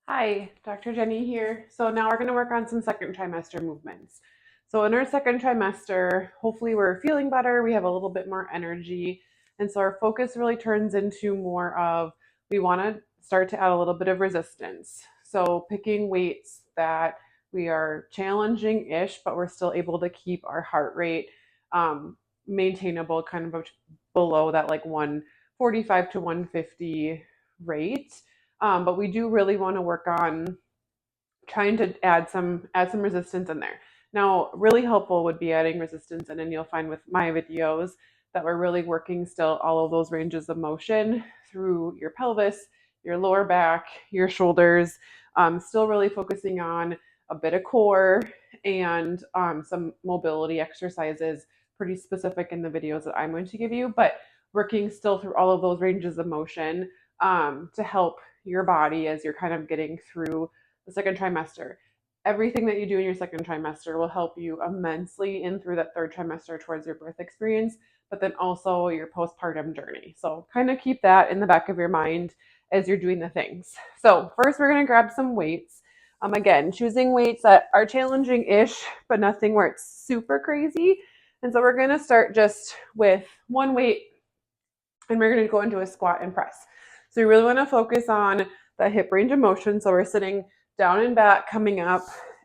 Hi, Dr. Jenny here. So now we're going to work on some second trimester movements. So in our second trimester, hopefully we're feeling better, we have a little bit more energy, and so our focus really turns into more of we want to start to add a little bit of resistance. So picking weights that we are challenging-ish, but we're still able to keep our heart rate maintainable, kind of below that like 145 to 150 rate. But we do really want to work on trying to add some resistance in there. Now, really helpful would be adding resistance in, and you'll find with my videos that we're really working still all of those ranges of motion through your pelvis, your lower back, your shoulders, still really focusing on a bit of core and some mobility exercises, pretty specific in the videos that I'm going to give you, but working still through all of those ranges of motion to help your body as you're kind of getting through the second trimester. Everything that you do in your second trimester will help you immensely in through that third trimester towards your birth experience, but then also your postpartum journey. So kind of keep that in the back of your mind as you're doing the things. So first we're going to grab some weights. Again, choosing weights that are challenging-ish, but nothing where it's super crazy. And so we're going to start just with one weight, and we're going to go into a squat and press. So you really want to focus on the hip range of motion. So we're sitting down and back, coming up,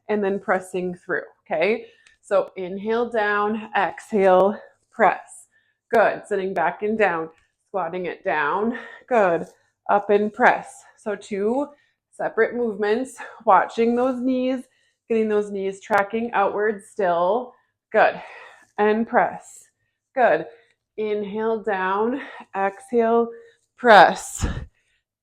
and then pressing through, okay? So inhale down, exhale, press. Good. Sitting back and down, squatting it down. Good. Up and press. So two separate movements, watching those knees, getting those knees tracking outwards still. Good. And press. Good. Inhale down, exhale, press.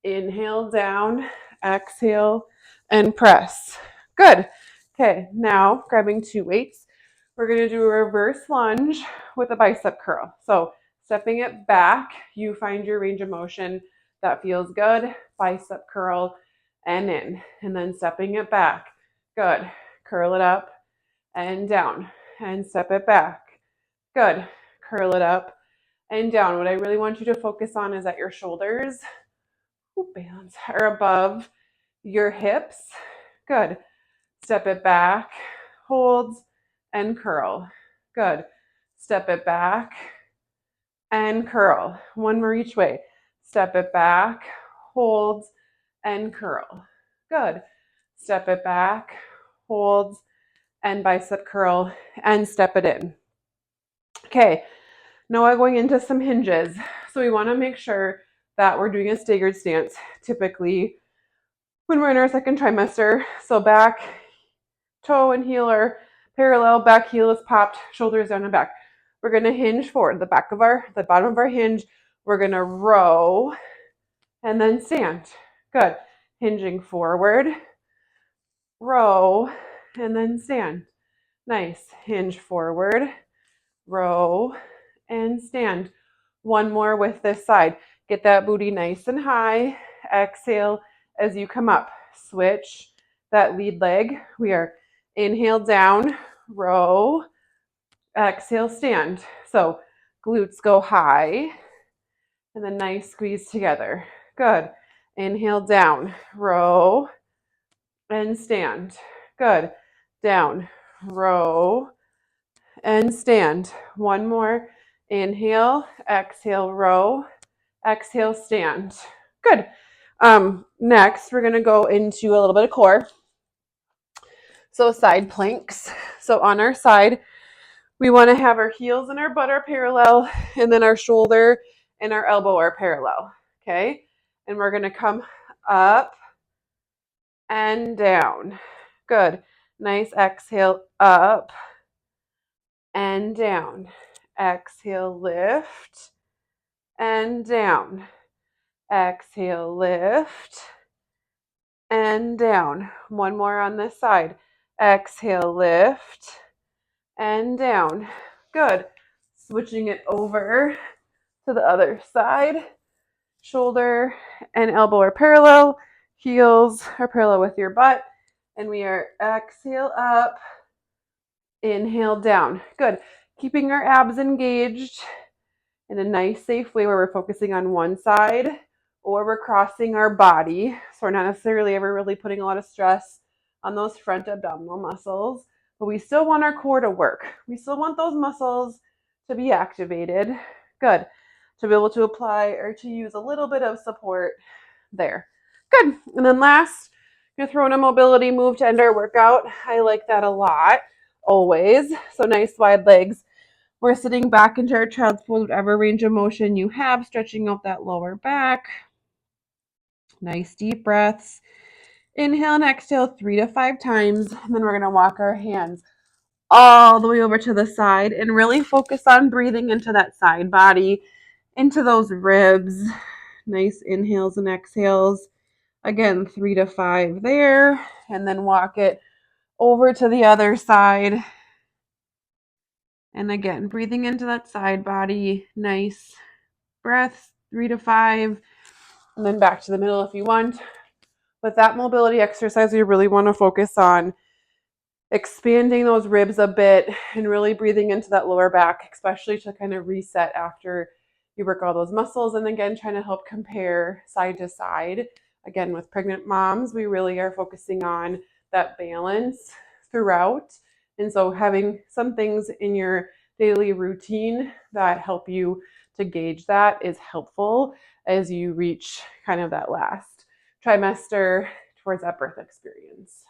Inhale down, exhale, and press. Good. Okay, now grabbing two weights. We're going to do a reverse lunge with a bicep curl. So stepping it back, you find your range of motion that feels good. Bicep curl and in. And then stepping it back. Good. Curl it up and down. And step it back. Good. Curl it up and down. What I really want you to focus on is that your shoulders balance are above your hips. Good. Step it back, holds, and curl. Good. Step it back and curl. One more each way. Step it back, holds, and curl. Good. Step it back, holds, and bicep curl, and step it in. Okay, now I'm going into some hinges. So we want to make sure that we're doing a staggered stance, typically when we're in our second trimester. So back toe and heel are parallel, back heel is popped, shoulders down and back. We're going to hinge forward, the bottom of our hinge. We're going to row and then stand. Good. Hinging forward, row, and then stand. Nice. Hinge forward, row, and stand. One more with this side. Get that booty nice and high. Exhale as you come up. Switch that lead leg. We are inhale down, row, exhale, stand. So glutes go high and then nice squeeze together. Good. Inhale down, row, and stand. Good. Down, row, and stand. One more. Inhale, exhale, row, exhale, stand. Good. Next, we're going to go into a little bit of core. So side planks. So on our side, we want to have our heels and our butt are parallel, and then our shoulder and our elbow are parallel. Okay. And we're going to come up and down. Good. Nice exhale, up and down. Exhale, lift and down. Exhale, lift and down. One more on this side. Exhale, lift and down. Good. Switching it over to the other side. Shoulder and elbow are parallel. Heels are parallel with your butt. And we are exhale up, inhale down. Good. Keeping our abs engaged in a nice, safe way where we're focusing on one side or we're crossing our body. So we're not necessarily ever really putting a lot of stress on those front abdominal muscles, but we still want our core to work. We still want those muscles to be activated. Good. To be able to apply or to use a little bit of support there. Good. And then last, I'm gonna throw in a mobility move to end our workout. I like that a lot, always. So nice wide legs. We're sitting back into our child's pose, whatever range of motion you have, stretching out that lower back. Nice deep breaths. Inhale and exhale 3 to 5 times. And then we're going to walk our hands all the way over to the side and really focus on breathing into that side body, into those ribs. Nice inhales and exhales. Again, 3 to 5 there. And then walk it over to the other side. And again, breathing into that side body. Nice breaths, 3 to 5. And then back to the middle if you want. With that mobility exercise, we really want to focus on expanding those ribs a bit and really breathing into that lower back, especially to kind of reset after you work all those muscles. And again, trying to help compare side to side. Again, with pregnant moms, we really are focusing on that balance throughout. And so having some things in your daily routine that help you to gauge that is helpful as you reach kind of that last trimester towards that birth experience.